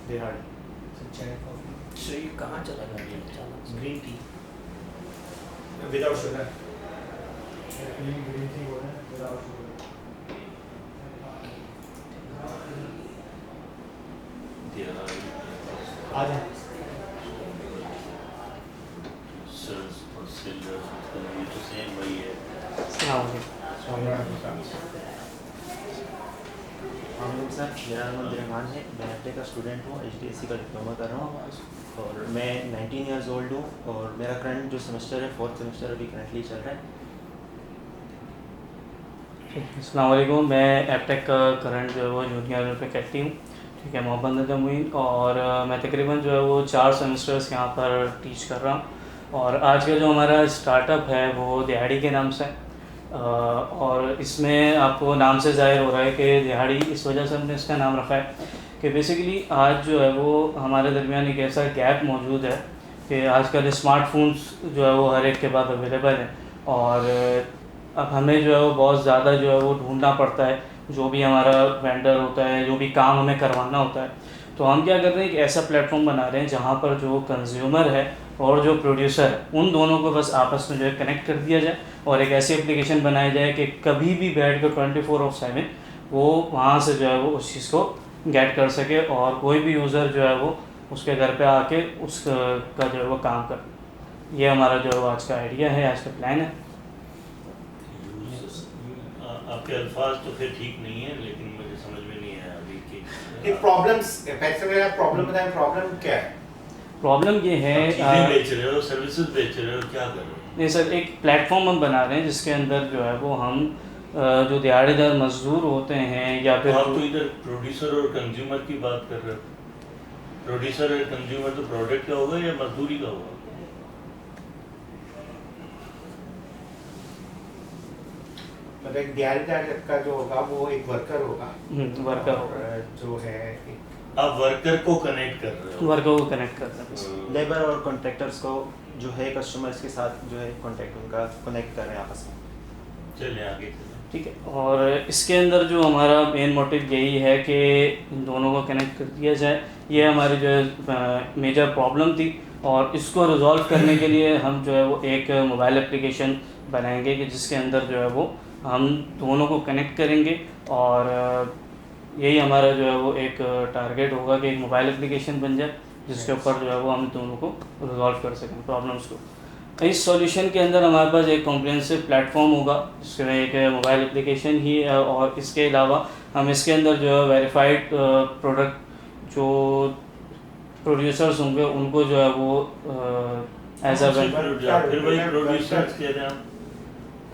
दिहाड़ी। चाय coffee so ये कहाँ चला गया ये अचानक से? Green tea without sugar. Green tea बोले विदाउट शुगर। आ जाए। वही है। सर मेरा नाम रहमान है, मैं एमटेक का स्टूडेंट हूँ, HDSC का डिप्लोमा कर रहा हूँ और मैं 19 ईयर्स ओल्ड हूँ और मेरा करंट जो सेमेस्टर है 4th सेमेस्टर अभी करंटली चल रहा है। अस्सलाम वालेकुम, मैं एमटेक का करंट जो है वो जूनियर फैकल्टी हूँ, ठीक है, मोहम्मद मुइन। और मैं तकरीबन जो है वो 4 सेमेस्टर्स यहाँ पर टीच कर रहा हूँ। और आज का जो हमारा स्टार्टअप है वो दिहाड़ी के नाम से है। और इसमें आपको नाम से ज़ाहिर हो रहा है कि दिहाड़ी इस वजह से हमने इसका नाम रखा है कि बेसिकली आज जो है वो हमारे दरमियान एक ऐसा गैप मौजूद है कि आजकल स्मार्टफोन्स जो है वो हर एक के पास अवेलेबल है और अब हमें जो है वो बहुत ज़्यादा जो है वो ढूंढना पड़ता है, जो भी हमारा वेंडर होता है, जो भी काम हमें करवाना होता है। तो हम क्या कर रहे हैं, एक ऐसा प्लेटफॉर्म बना रहे हैं जहाँ पर जो कंज्यूमर है और जो प्रोड्यूसर है उन दोनों को बस आपस में जो है कनेक्ट कर दिया जाए और एक ऐसी एप्लीकेशन बनाई जाए कि कभी भी बैठ कर 24/7 वो वहाँ से जो है वो उस चीज़ को गेट कर सके और कोई भी यूज़र जो है वो उसके घर पे आके उसका जो है वो काम कर। ये हमारा जो है वो आज का आइडिया है, आज का प्लान है। आपके अल्फाज तो फिर ठीक नहीं है, लेकिन मुझे समझ में नहीं आया अभी कि प्रॉब्लम्स पैसे मेरा प्रॉब्लम बताएं, प्रॉब्लम क्या है? प्रॉब्लम ये है, चीज़ें बेच रहे हो, सर्विसेज बेच रहे हो, क्या कर रहे हो? नहीं सर, एक प्लेटफॉर्म हम बना रहे हैं जिसके अंदर जो है वो हम जो दिहाड़ीदार मजदूर होते हैं या फिर आप तो इधर प्रोड्यूसर और कंज्यूमर की बात कर रहे हो। प्रोड्यूसर और कंज्यूमर तो प्रोडक्ट का होगा या मजदूरी का होगा? मतलब एक दिहाड़ीदार का जो होगा वो एक वर्कर होगा, वर्कर और जो है आप वर्कर को कनेक्ट कर रहे हो। वर्कर को कनेक्ट कर रहे हैं। लेबर और कॉन्ट्रैक्टर्स को जो है कस्टमर्स के साथ जो है कॉन्टैक्ट उनका कनेक्ट कर रहे हैं आपस में। चलिए आगे। ठीक है, और इसके अंदर जो हमारा मेन मोटिव यही है कि इन दोनों को कनेक्ट कर दिया जाए। ये हमारी जो है मेजर प्रॉब्लम थी और इसको रिजॉल्व करने के लिए हम जो है वो एक मोबाइल एप्लीकेशन बनाएंगे कि जिसके अंदर जो है वो हम दोनों को कनेक्ट करेंगे और यही हमारा जो है वो एक टारगेट होगा कि एक मोबाइल एप्लीकेशन बन जाए जिसके ऊपर जो है वो हम दोनों को रिजॉल्व कर सकें प्रॉब्लम्स को। इस सॉल्यूशन के अंदर हमारे पास एक कॉम्प्रिहेंसिव प्लेटफॉर्म होगा जिसमें एक मोबाइल एप्लीकेशन ही है और इसके अलावा हम इसके अंदर जो है वेरीफाइड प्रोडक्ट जो प्रोड्यूसर्स होंगे उनको जो है वो as a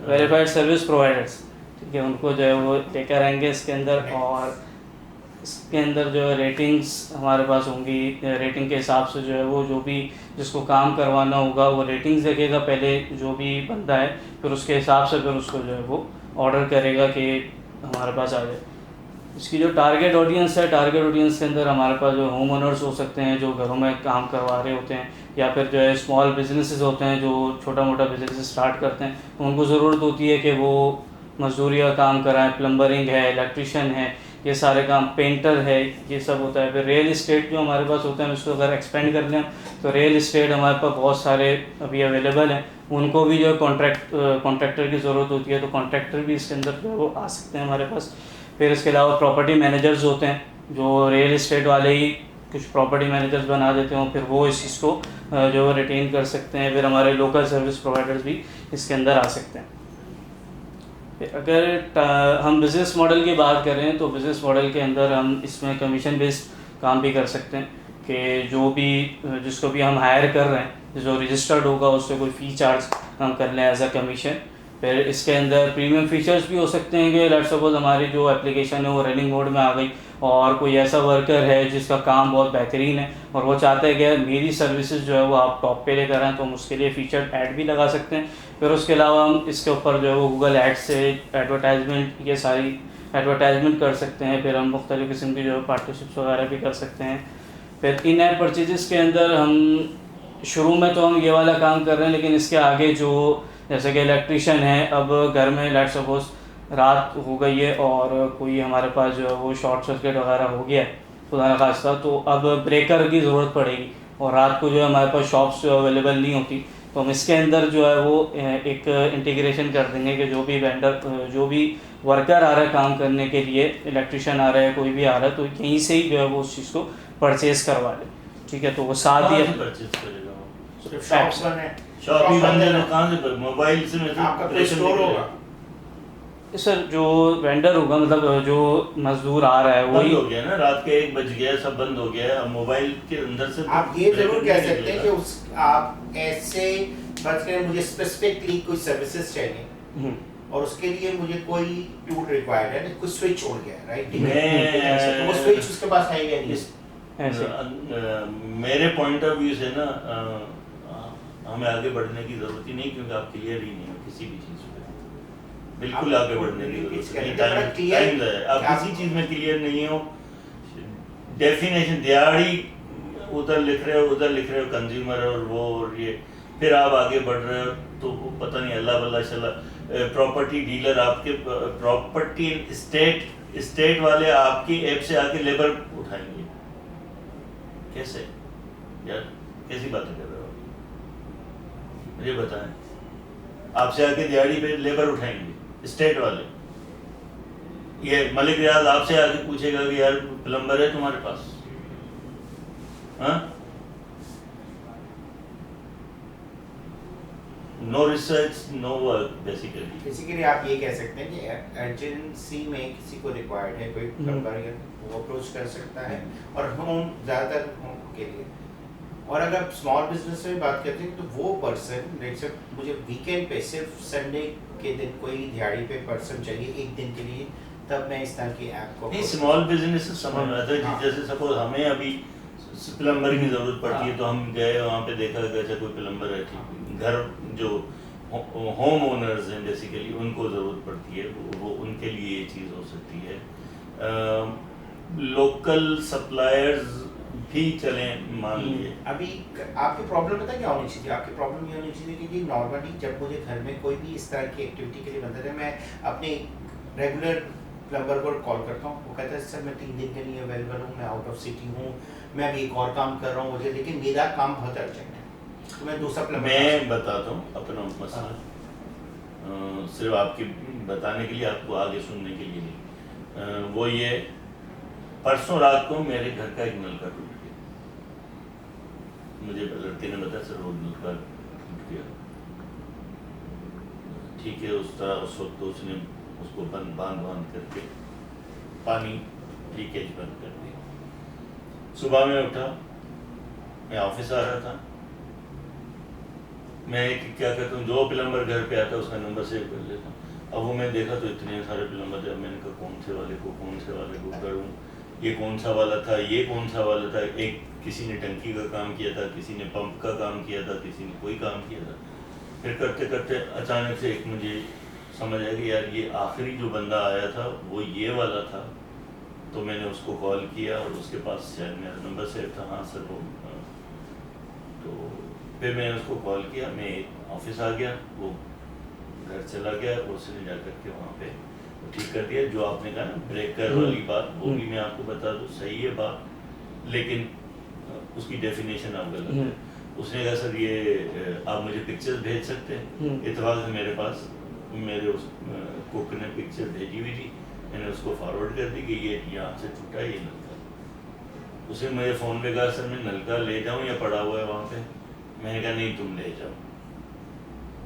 verified service providers, ठीक है, उनको जो है वो लेकर आएंगे इसके अंदर। और इसके अंदर जो है रेटिंग्स हमारे पास होंगी, रेटिंग के हिसाब से जो है वो जो भी जिसको काम करवाना होगा वो रेटिंग्स देखेगा पहले जो भी बंदा है, फिर उसके हिसाब से फिर उसको जो है वो ऑर्डर करेगा कि हमारे पास आ जाए। इसकी जो टारगेट ऑडियंस है, टारगेट ऑडियंस के अंदर हमारे पास जो होम ओनर्स हो सकते हैं जो घरों में काम करवा रहे होते हैं या फिर जो है स्मॉल बिजनेसेस होते हैं जो छोटा मोटा बिजनेस स्टार्ट करते हैं, तो उनको ज़रूरत होती है कि वो मजदूरी का काम कराएं, प्लम्बरिंग है, इलेक्ट्रिशियन है, ये सारे काम, पेंटर है, ये सब होता है। फिर रियल इस्टेट जो हमारे पास होता है उसको अगर एक्सपेंड कर लें तो रियल इस्टेट हमारे पास बहुत सारे अभी अवेलेबल हैं, उनको भी जो है कॉन्ट्रैक्टर की ज़रूरत होती है, तो कॉन्ट्रैक्टर भी इसके अंदर जो है वो आ सकते हैं हमारे पास। फिर इसके अलावा प्रॉपर्टी मैनेजर्स होते हैं जो रियल इस्टेट वाले ही कुछ प्रॉपर्टी मैनेजर्स बना देते हैं, फिर वो इस चीज़ को जो है रिटेन कर सकते हैं। फिर हमारे लोकल सर्विस प्रोवाइडर्स भी इसके अंदर आ सकते हैं। अगर हम बिज़नेस मॉडल की बात करें तो बिज़नेस मॉडल के अंदर हम इसमें कमीशन बेस्ड काम भी कर सकते हैं कि जो भी जिसको भी हम हायर कर रहे हैं जो रजिस्टर्ड होगा उससे कोई फ़ी चार्ज हम कर लें एज अ कमीशन। फिर इसके अंदर प्रीमियम फीचर्स भी हो सकते हैं कि लेट्स सपोज हमारी जो एप्लीकेशन है वो रनिंग मोड में आ गई और कोई ऐसा वर्कर है जिसका काम बहुत बेहतरीन है और वो चाहता है कि मेरी सर्विसेज जो है वो आप टॉप पे लेकर आएँ, तो हम उसके लिए फीचर ऐड भी लगा सकते हैं। फिर उसके अलावा हम इसके ऊपर जो है वो गूगल एड्स से एडवर्टाइजमेंट, ये सारी एडवर्टाइजमेंट कर सकते हैं। फिर हम मुख्तलिफ़ किस्म की जो है पार्टनरशिप्स वगैरह भी कर सकते हैं। फिर इन ऐप परचेजेस के अंदर हम शुरू में तो हम ये वाला काम कर रहे हैं, लेकिन इसके आगे जो जैसे कि इलेक्ट्रिशियन है, अब घर में लेट्स सपोज रात हो गई है और कोई हमारे पास जो है वो शॉर्ट सर्किट वगैरह हो गया है, खुदा न खास्ता, तो अब ब्रेकर की ज़रूरत पड़ेगी और रात को जो है हमारे पास शॉप्स जो अवेलेबल नहीं होती, तो हम इसके अंदर जो है वो एक इंटीग्रेशन कर देंगे कि जो भी वेंडर, जो भी वर्कर आ रहा है काम करने के लिए, इलेक्ट्रिशियन आ रहा है, कोई भी आ रहा है, तो यहीं से ही जो है वो उस चीज़ को परचेज़ करवा ले। ठीक है, तो वो साथ ही परचेज करेगा वो? सिर्फ शॉप्स बने, शॉप ही बंद है, कहाँ से मोबाइल से मैं आपका कोई स्टोर होगा? सर जो वेंडर होगा, मतलब जो मजदूर आ रहा है बंद वही हो गया ना, रात के 1 बज गया, सब बंद हो गया है, अब मोबाइल के अंदर से आप ये जरूर कह सकते हैं कि उस आप ऐसे बात करें, मुझे स्पेसिफिकली कोई सर्विसेज चाहिए हम्म, और उसके लिए मुझे कोई टूल रिक्वायर्ड है, कोई स्विच उड़ गया, राइट? मैं- वो स्विच उसके पास है या नहीं? ऐसे मेरे पॉइंट ऑफ व्यू से ना हमें आगे बढ़ने की जरूरत ही नहीं, क्योंकि आप क्लियर ही नहीं हो किसी भी चीज पे, बिल्कुल आप आगे बढ़ने की जरूरत इसका नहीं। मतलब टाइम clear- टाइम है, आप आप- किसी चीज में क्लियर नहीं हो, डेफिनेशन दिहाड़ी उधर लिख रहे हो, उधर लिख रहे हो कंज्यूमर और वो और ये, फिर आप आगे बढ़ रहे हो तो पता नहीं अल्लाह वल्लाह शल्लाह प्रॉपर्टी डीलर आपके प्रॉपर्टी स्टेट वाले आपकी ऐप से आके लेबर उठाएंगे, कैसे यार, कैसी बातें कर रहे हो मुझे बताएं? आपसे आके दिहाड़ी पे लेबर उठाएंगे स्टेट वाले, ये मलिक रियाज आपसे आके पूछेगा कि यार प्लम्बर है तुम्हारे पास? हाँ, no research no work basically. Basically आप ये कह सकते हैं कि एजेंसी में किसी को रिक्वायर्ड है, कोई प्लम्बर या वो अप्रोच कर सकता है, और होम ज़्यादातर होम के लिए। और अगर स्मॉल बिजनेस में बात करते हैं तो वो पर्सन जैसे मुझे वीकेंड पे सिर्फ संडे के दिन कोई दिहाड़ी पे पर्सन चाहिए एक दिन के लिए, तब मैं इस तरह की ऐप को नहीं, स्मॉल बिजनेस समझ में आता है। हाँ। जैसे सपोज हमें अभी प्लम्बर की जरूरत पड़ती है तो हम गए वहाँ पे देखा कि अच्छा कोई प्लम्बर है, ठीक, घर जो होम ओनर्स हैं बेसिकली उनको ज़रूरत पड़ती है, वो उनके लिए ये चीज़ हो सकती है। लोकल सप्लायर्स भी चलें मान लिए। अभी आपकी प्रॉब्लम पता क्या होनी चाहिए? आपकी प्रॉब्लम ये होनी चाहिए कि नॉर्मली जब मुझे घर में कोई भी इस तरह की एक्टिविटी के लिए बनता है, मैं अपने रेगुलर प्लम्बर को कॉल करता हूँ, वो कहता है सर मैं 3 दिन के लिए अवेलेबल हूँ, मैं आउट ऑफ सिटी हूँ, मैं अभी एक और काम कर रहा हूँ मुझे, लेकिन मेरा काम बहुत अर्जेंट है, तो मैं दूसरा प्लम्बर। मैं बताता हूँ अपना मसला, सिर्फ आपके बताने के लिए, आपको आगे सुनने के लिए नहीं। वो ये, परसों रात को मेरे घर का एक नलका टूट गया, मुझे लड़के ने बताया सर वो नलका टूट गया। ठीक है, उस तरह उस वक्त उसने उसको बांध करके पानी लीकेज बंद कर दिया। सुबह में उठा, मैं ऑफिस आ रहा था, मैं क्या करता हूँ जो प्लम्बर घर पे आता है उसका नंबर सेव कर लेता हूँ। अब वो मैं देखा तो इतने सारे प्लम्बर थे, मैंने कहा कौन से वाले को करूँ, ये कौन सा वाला था, ये कौन सा वाला था। एक किसी ने टंकी का काम किया था, किसी ने पंप का काम किया था, किसी ने कोई काम किया था। फिर करते करते अचानक से एक मुझे समझ आया कि यार ये आखिरी जो बंदा आया था वो ये वाला था। तो मैंने उसको कॉल किया और उसके पास शायद मेरा नंबर सेव था, हाँ सर वो। तो फिर मैंने उसको कॉल किया, मैं ऑफिस आ गया, वो घर चला गया, उसने जा कर के वहाँ पे ठीक कर दिया। जो आपने कहा ना ब्रेकर वाली बात, वो भी मैं आपको बता दूँ सही है बात, लेकिन उसकी डेफिनेशन आप गलत है। उसने कहा सर ये आप मुझे पिक्चर्स भेज सकते हैं? इत्तेफाक से मेरे पास मेरे उस कुक ने पिक्चर भेजी हुई थी, मैंने उसको फॉरवर्ड कर दी कि ये यहाँ से टूटा ये नलका। उसने मेरे फ़ोन पे कहा सर मैं नलका ले जाऊँ या पड़ा हुआ है वहाँ पे? मैंने कहा नहीं तुम ले जाओ।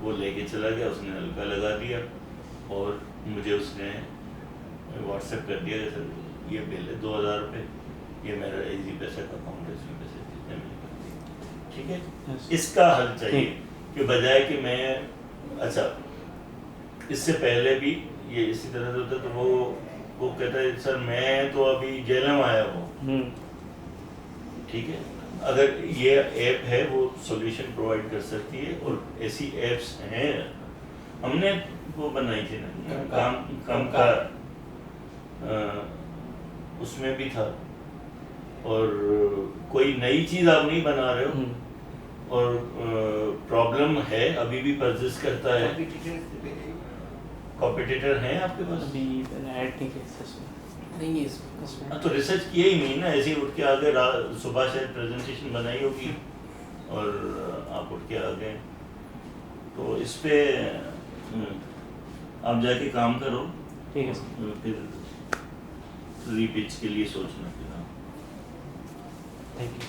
वो लेके चला गया, उसने नलका लगा दिया और मुझे उसने व्हाट्सएप कर दिया कि सर ये बिल है 2000 रुपये, ये मेरा इजी पैसा का अकाउंट है, इसमें पैसे जितने मैंने कर दिए। ठीक है, इसका हल चाहिए कि बजाय कि मैं अच्छा इससे पहले भी ये इसी तरह से होता, तो वो कहता है सर मैं तो अभी जेलम आया हूँ। ठीक है, अगर ये ऐप है वो सॉल्यूशन प्रोवाइड कर सकती है, और ऐसी ऐप्स हैं, हमने वो बनाई थी ना काम का उसमें भी था। और कोई नई चीज़ आप नहीं बना रहे हो और प्रॉब्लम है अभी भी परसिस्ट करता है। कॉम्पिटिटर हैं आपके पास? अभी ऐड नहीं किया इसमें। नहीं है इसमें हाँ, तो रिसर्च किया ही नहीं ना, ऐसे ही उठ के आ गए, सुबह शायद प्रेजेंटेशन बनाई होगी और आप उठ के आ गए। तो इस पे आप जाके काम करो, ठीक है सर। फिर रीपिच के लिए सोचना फिर। Thank you.